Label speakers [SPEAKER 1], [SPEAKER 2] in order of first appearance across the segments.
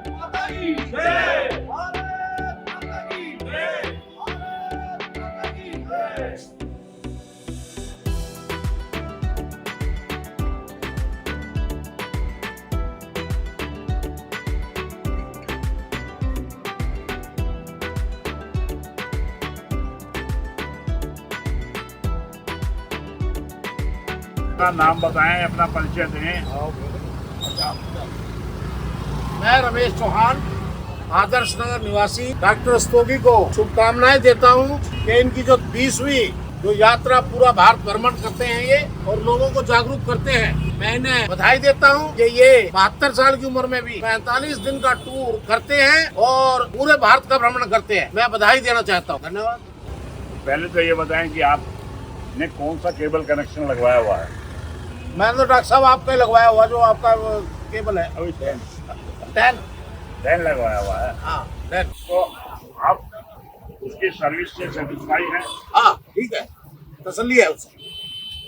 [SPEAKER 1] माता की जय। भारत माता की जय। भारत माता की जय।
[SPEAKER 2] अपना नाम बताएं, अपना परिचय दें।
[SPEAKER 3] मैं रमेश चौहान, आदर्श नगर निवासी, डॉक्टर स्तोगी को शुभकामनाएं देता हूं कि इनकी जो 20वीं जो यात्रा पूरा भारत भ्रमण करते हैं ये और लोगों को जागरूक करते हैं, मैं इन्हें बधाई देता हूं कि ये 72 साल की उम्र में भी 45 दिन का टूर करते हैं और पूरे भारत का भ्रमण करते हैं। मैं बधाई देना चाहता हूँ। धन्यवाद।
[SPEAKER 2] पहले तो ये बताएं कि आपने कौन सा केबल कनेक्शन लगवाया हुआ है?
[SPEAKER 3] मैंने तो डॉक्टर साहब आपका लगवाया हुआ जो आपका केबल है
[SPEAKER 2] अभी
[SPEAKER 3] 10
[SPEAKER 2] लगवाया हुआ है।
[SPEAKER 3] हाँ 10।
[SPEAKER 2] तो आप उसकी सर्विस से सेटिस्फाई हैं?
[SPEAKER 3] हाँ ठीक है, तसल्ली है उससे,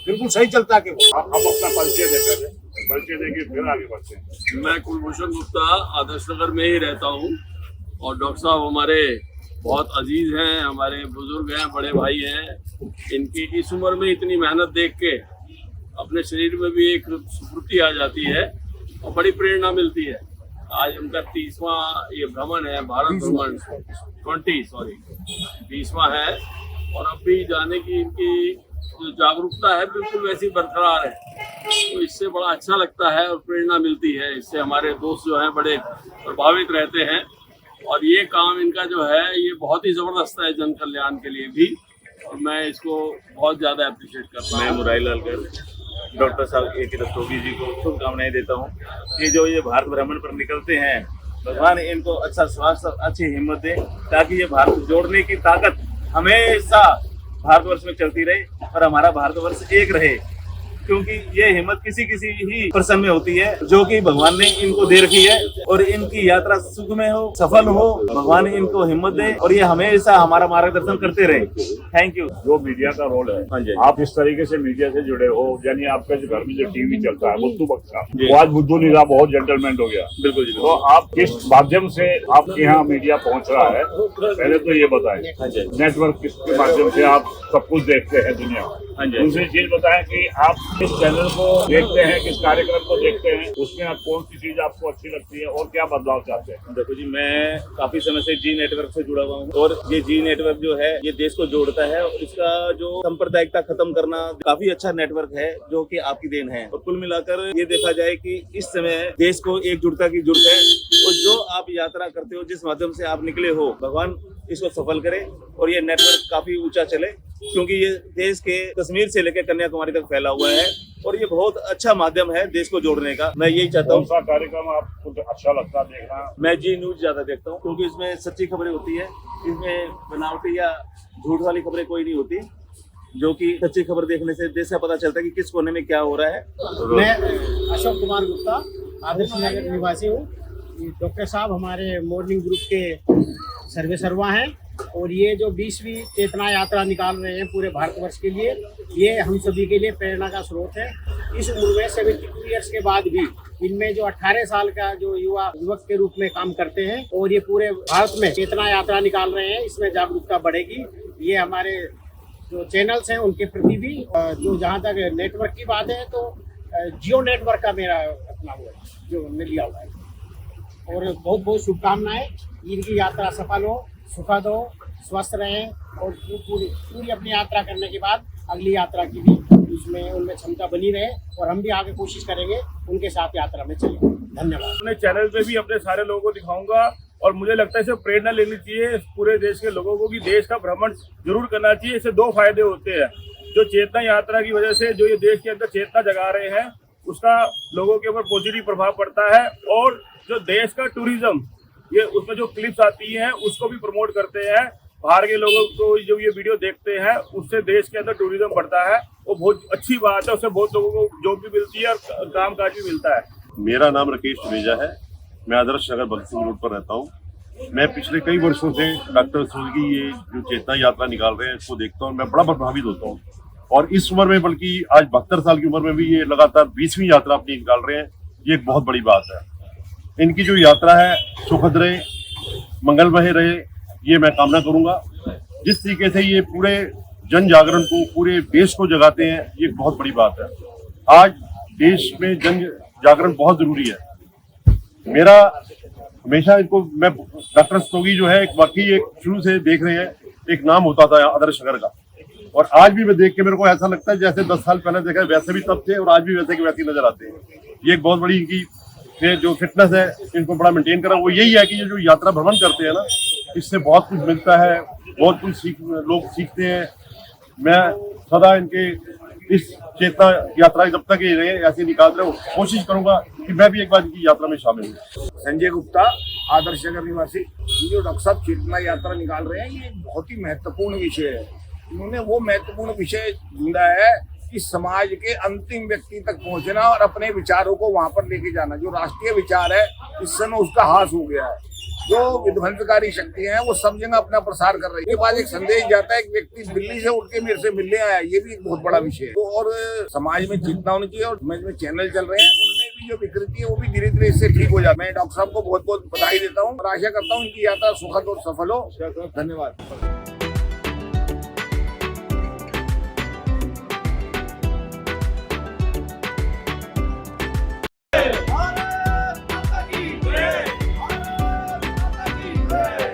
[SPEAKER 3] बिल्कुल सही चलता है केबल।
[SPEAKER 2] आप अपना परिचय देकर परिचय देके फिर आगे बढ़ते हैं।
[SPEAKER 4] मैं कुलभूषण गुप्ता आदर्श नगर में ही रहता हूँ और डॉक्टर साहब हमारे बहुत अजीज हैं, हमारे बुजुर्ग हैं, बड़े भाई हैं। इनकी इस उम्र में इतनी मेहनत देख के अपने शरीर में भी एक स्फूर्ति आ जाती है और बड़ी प्रेरणा मिलती है। आज उनका 30वां ये भ्रमण है, भारत भ्रमण 20वां है और अब भी जाने की इनकी जो जागरूकता है बिल्कुल वैसी बरकरार है। तो इससे बड़ा अच्छा लगता है और प्रेरणा मिलती है। इससे हमारे दोस्त जो हैं बड़े प्रभावित रहते हैं और ये काम इनका जो है ये बहुत ही ज़बरदस्त है जन कल्याण के लिए भी, और मैं इसको बहुत ज़्यादा अप्रिशिएट करता हूँ।
[SPEAKER 5] मैं मुरारी लालकर डॉक्टर साहब ए के दस्तोगी जी को शुभकामनाएं देता हूँ कि जो ये भारत भ्रमण पर निकलते हैं, भगवान इनको अच्छा स्वास्थ्य अच्छी हिम्मत दे ताकि ये भारत जोड़ने की ताकत हमेशा भारतवर्ष में चलती रहे और हमारा भारतवर्ष एक रहे, क्योंकि ये हिम्मत किसी किसी ही पर्सन में होती है जो कि भगवान ने इनको दे रखी है। और इनकी यात्रा सुख में हो, सफल हो, भगवान इनको हिम्मत दे और ये हमेशा हमारा मार्गदर्शन करते रहे। Thank you.
[SPEAKER 2] जो मीडिया का रोल है,
[SPEAKER 5] हाँ जी।
[SPEAKER 2] आप इस तरीके से मीडिया से जुड़े हो, यानी आपके जो घर में जो टीवी चलता है बुद्धू बख्शा, वो आज बुद्धू नहीं रहा, बहुत जेंटलमैन हो गया।
[SPEAKER 5] बिल्कुल जी।
[SPEAKER 2] तो आप किस माध्यम से आपके यहाँ मीडिया पहुँच रहा है, पहले तो ये बताएं।
[SPEAKER 5] हाँ जी।
[SPEAKER 2] नेटवर्क किसके माध्यम से आप सब कुछ देखते हैं दुनिया में?
[SPEAKER 5] हाँ जी।
[SPEAKER 2] दूसरी चीज बताएं कि आप किस चैनल को देखते हैं, किस कार्यक्रम को देखते हैं, उसमें आप कौन सी चीज आपको अच्छी लगती है और क्या बदलाव चाहते हैं?
[SPEAKER 5] देखो जी, मैं काफी समय से जी नेटवर्क से जुड़ा हुआ हूँ और ये जी नेटवर्क जो है ये देश को जोड़ता है और इसका जो सांप्रदायिकता खत्म करना काफी अच्छा नेटवर्क है जो कि आपकी देन है। और कुल मिलाकर ये देखा जाए कि इस समय देश को एकजुटता की जरूरत है और जो आप यात्रा करते हो, जिस माध्यम से आप निकले हो, भगवान इसको सफल करे और ये नेटवर्क काफी ऊंचा चले, क्योंकि ये देश के कश्मीर से लेकर कन्याकुमारी तक फैला हुआ है और ये बहुत अच्छा माध्यम है देश को जोड़ने का। मैं यही चाहता
[SPEAKER 2] कौन
[SPEAKER 5] हूँ।
[SPEAKER 2] सा कार्यक्रम आपको अच्छा लगता है देखना?
[SPEAKER 5] मैं जी न्यूज ज्यादा देखता हूँ क्योंकि इसमें सच्ची खबरें होती है, इसमें बनावटी या झूठ वाली खबरें कोई नहीं होती, जो कि सच्ची खबर देखने से देश का पता चलता है कि किस कोने में क्या हो रहा है।
[SPEAKER 6] मैं अशोक कुमार गुप्ता आदर्श नगर निवासी हूँ। डॉक्टर साहब हमारे मॉर्निंग ग्रुप के सर्वे सर्वा हैं और ये जो 20वीं चेतना यात्रा निकाल रहे हैं पूरे भारतवर्ष के लिए, ये हम सभी के लिए प्रेरणा का स्रोत है। इस उम्र में 72 ईयर्स के बाद भी इनमें जो 18 साल का जो युवक के रूप में काम करते हैं और ये पूरे भारत में चेतना यात्रा निकाल रहे हैं, इसमें जागरूकता बढ़ेगी। ये हमारे जो चैनल्स हैं उनके प्रति भी, जो जहाँ तक नेटवर्क की बात है तो जियो नेटवर्क का मेरा अपना हुआ है जो मैं लिया हुआ है और बहुत बहुत शुभकामनाएं। इनकी यात्रा सफल हो, सुखद हो, स्वस्थ रहें और पूरी अपनी यात्रा करने के बाद अगली यात्रा की भी उसमें उनमें क्षमता बनी रहे और हम भी आगे कोशिश करेंगे उनके साथ यात्रा में चलें। धन्यवाद।
[SPEAKER 7] अपने चैनल पे भी अपने सारे लोगों को दिखाऊंगा और मुझे लगता है इससे प्रेरणा लेनी चाहिए पूरे देश के लोगों को कि देश का भ्रमण जरूर करना चाहिए। इससे दो फायदे होते हैं। जो चेतना यात्रा की वजह से जो ये देश के अंदर चेतना जगा रहे हैं उसका लोगों के ऊपर पॉजिटिव प्रभाव पड़ता है और जो देश का टूरिज्म ये उसमें जो क्लिप्स आती हैं उसको भी प्रमोट करते हैं। बाहर के लोगों को जो ये वीडियो देखते हैं उससे देश के अंदर टूरिज्म बढ़ता है, वो बहुत अच्छी बात है। उससे बहुत लोगों को जॉब भी मिलती है और काम काज भी मिलता है।
[SPEAKER 8] मेरा नाम राकेश सुनेजा है, मैं आदर्श नगर भगत सिंह रोड पर रहता हूँ। मैं पिछले कई वर्षों से डॉक्टर की ये जो चेतना यात्रा निकाल रहे हैं इसको देखता हूँ, मैं बड़ा प्रभावित होता हूँ। और इस उम्र में, बल्कि आज 72 साल की उम्र में भी ये लगातार 20वीं यात्रा अपनी निकाल रहे हैं, ये एक बहुत बड़ी बात है। इनकी जो यात्रा है सुखद रहे, मंगलमय रहे, ये मैं कामना करूंगा। जिस तरीके से ये पूरे जन जागरण को, पूरे देश को जगाते हैं, ये बहुत बड़ी बात है। आज देश में जन जागरण बहुत जरूरी है। मेरा हमेशा इनको, मैं डॉक्टर रस्तोगी जो है एक वाकई एक शुरू से देख रहे हैं, एक नाम होता था आदर्श नगर का, और आज भी मैं देख के मेरे को ऐसा लगता है जैसे 10 साल पहले देखा, वैसे भी तब थे और आज भी वैसे के वैसे नजर आते हैं। ये एक बहुत बड़ी इनकी जो फिटनेस है, इनको बड़ा मेंटेन करा, वो यही है कि ये जो यात्रा भ्रमण करते हैं ना, इससे बहुत कुछ मिलता है, बहुत कुछ लोग सीखते हैं। मैं सदा इनके इस चेतना यात्रा जब तक ये रहे ऐसे निकाल रहे, कोशिश करूंगा कि मैं भी एक बार इनकी यात्रा में शामिल हूँ।
[SPEAKER 3] संजय गुप्ता, आदर्श नगर निवासी। ये जो डॉक्टर साहब चेतना यात्रा निकाल रहे हैं, ये बहुत ही महत्वपूर्ण विषय है। इन्होंने वो महत्वपूर्ण विषय ढूंढा है कि समाज के अंतिम व्यक्ति तक पहुंचना और अपने विचारों को वहां पर लेके जाना। जो राष्ट्रीय विचार है, इस समय उसका हास हो गया है। जो विध्वंसकारी शक्तियां हैं वो सब जगह अपना प्रसार कर रही है। बाद एक संदेश जाता है, एक व्यक्ति दिल्ली से उठ के मेरे से मिलने आया, ये भी एक बहुत बड़ा विषय है। और समाज में चेतना होनी चाहिए, और समाज में चैनल चल रहे हैं, उनमें भी जो विकृति है वो भी धीरे धीरे इससे ठीक हो जाए। मैं डॉक्टर साहब को बहुत बहुत बधाई देता हूँ और आशा करता हूँ इनकी यात्रा सुखद और सफल हो। धन्यवाद।
[SPEAKER 1] भारत माता की जय। भारत माता की जय।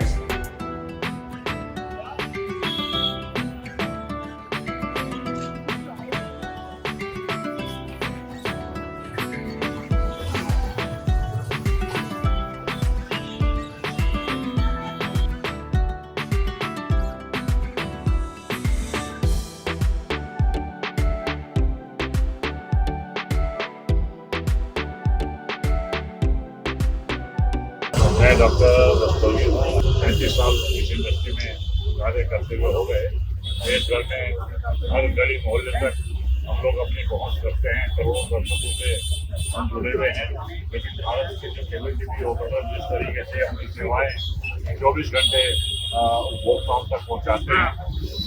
[SPEAKER 2] मैं डॉक्टर रस्तोगी हूँ। 35 साल इस इंडस्ट्री में कार्य करते हुए हो गए। देश भर में हर गली मोहल्ले तक हम लोग अपनी पहुँच करते हैं। करोड़ों दर्शकों से हम जुड़े हुए हैं। लेकिन भारत के जो केबल टीवी ऑपरेटर जिस तरीके से अपनी सेवाएं 24 घंटे उपभोक्ताओं तक पहुँचाते हैं,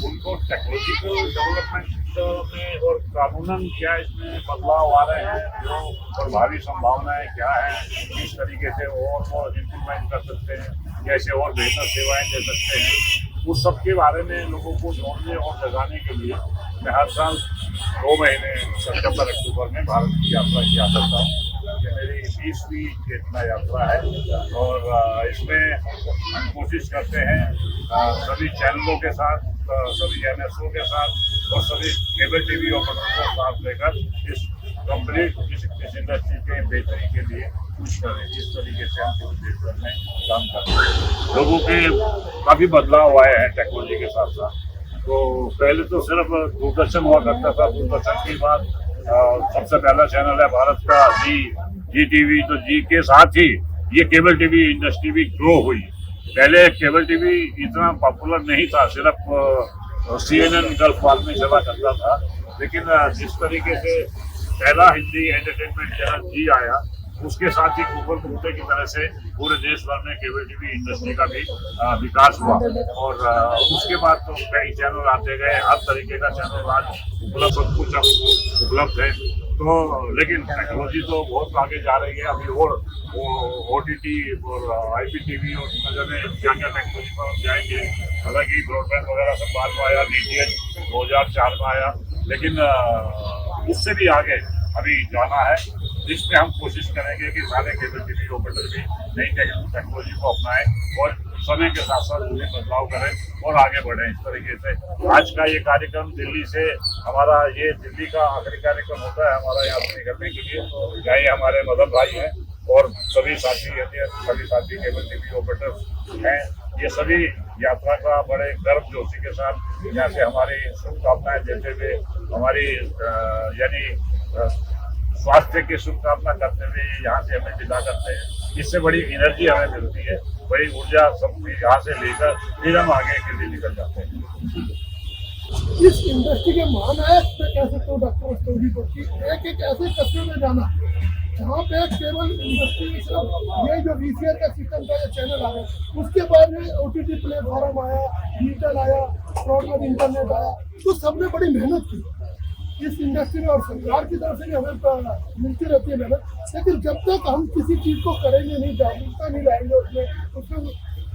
[SPEAKER 2] उनको टेक्नोलॉजिकल डेवलपमेंट में और कानूनन क्या इसमें बदलाव आ रहे हैं, जो प्रभावी संभावनाएं क्या है, किस तरीके से और वो इम्प्लीमेंट कर सकते हैं, कैसे और बेहतर सेवाएं दे सकते हैं, उस सब के बारे में लोगों को जोड़ने और जगाने के लिए मैं हर साल 2 महीने सितंबर अक्टूबर में भारत की यात्रा किया करता हूँ। ये मेरी 20वीं चेतना यात्रा है और इसमें हम कोशिश करते हैं सभी चैनलों के साथ, सभी एनएसओ के साथ और सभी केबल टीवी ऑपरेटरों को साथ लेकर इस कंप्लीट इस इंडस्ट्री के बेहतरी के लिए कुछ करें। इस तरीके से हम देश भर में काम करते हैं। लोगों के काफ़ी बदलाव आए हैं टेक्नोलॉजी के साथ साथ। तो पहले तो सिर्फ दूरदर्शन हुआ करता था। दूरदर्शन के बाद सबसे पहला चैनल है भारत का जी टीवी। तो जी के साथ ही ये केबल टीवी इंडस्ट्री भी ग्रो हुई। पहले केबल टीवी इतना पॉपुलर नहीं था, सिर्फ CNN गल्फ वार में चला करता था। लेकिन जिस तरीके से पहला हिंदी एंटरटेनमेंट चैनल जी आया, उसके साथ ही कुकर कुत्ते की तरह से पूरे देश भर में केबल टीवी इंडस्ट्री का भी विकास हुआ। और उसके बाद तो कई चैनल आते गए, हर तरीके का चैनल आज उपलब्ध, सब कुछ अब उपलब्ध है। तो लेकिन टेक्नोलॉजी तो बहुत आगे जा रही है। अभी और OTT और IPTV और जाने क्या क्या टेक्नोलॉजी पर हम जाएंगे। हालांकि ब्रॉडबैंड वगैरह सब बाद में आया, DTH 2004 में आया, लेकिन उससे भी आगे अभी जाना है, जिसमें हम कोशिश करेंगे कि सारे केबल टीवी ऑपरेटर भी नई टेक्नोलॉजी को अपनाएं और समय के साथ साथ उन्हें बदलाव करें और आगे बढ़ें। इस तरीके से आज का ये कार्यक्रम दिल्ली से हमारा, ये दिल्ली का आखिरी कार्यक्रम होता है हमारा यहाँ से निकलने के लिए। चाहे हमारे मदर भाई हैं और सभी साथी केबल टीवी ऑपरेटर हैं, ये सभी यात्रा का बड़े गर्व जोशी के साथ यहाँ से हमारी शुभकामनाएं देते हुए, हमारी यानी स्वास्थ्य की शुभकामना करते हुए यहाँ से हमें विदा करते हैं। इससे बड़ी एनर्जी हमें मिलती है, बड़ी ऊर्जा सब यहाँ से लेकर फिर हम आगे के लिए निकल जाते हैं।
[SPEAKER 9] इस इंडस्ट्री के महानायक पे कह सकते हो डॉक्टर रस्तोगी को कि एक ऐसे कस्बे में जाना जहाँ पे केवल इंडस्ट्री ये जो VCR का सिस्टम का चैनल आ गया, उसके बाद में OTT प्लेटफॉर्म आया, डिजिटल आया, ब्रॉडबैंड इंटरनेट आया, तो सबने बड़ी मेहनत की। इस इंडस्ट्री में और सरकार की तरफ से भी हमें मिलती रहती है मेहनत, लेकिन जब तक हम किसी चीज़ को करेंगे नहीं, जागरूकता नहीं लाएंगे उसमें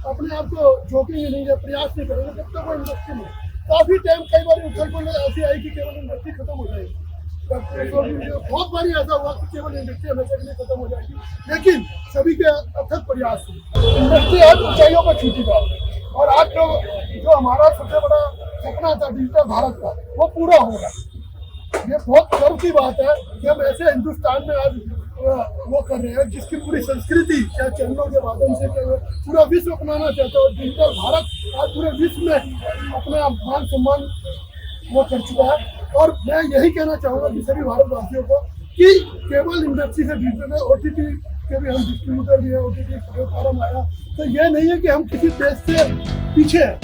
[SPEAKER 9] अपने आप को झोंकेंगे नहीं या प्रयास नहीं करेंगे, तब तक वो इंडस्ट्री में काफ़ी टाइम कई बार उछल पुल ऐसी आई कि केवल इंडस्ट्री खत्म हो जाएगी। बहुत बारी ऐसा हुआ कि केवल इंडस्ट्री हमेशा के लिए खत्म हो जाएगी, लेकिन सभी के अथक प्रयास से इंडस्ट्री आज ऊंचाइयों पर छूटी जा रही है और आज जो हमारा सबसे बड़ा सपना था डिजिटल भारत का, वो पूरा हो रहा है। ये बहुत गर्व की बात है कि हम ऐसे हिंदुस्तान में आज वो कर रहे हैं जिसकी पूरी संस्कृति क्या चैनलों के माध्यम से पूरा विश्व अपनाना चाहता है और डिजिटल भारत आज पूरे विश्व में अपना मान सम्मान वो कर चुका है। और मैं यही कहना चाहूँगा कि सभी भारतवासियों को कि केवल इंडस्ट्री से डिजिटल है, OTT के भी हम डिस्ट्रीब्यूटर भी हैं, OTT प्लेटफॉर्म आया, तो ये नहीं है कि हम किसी देश से पीछे हैं।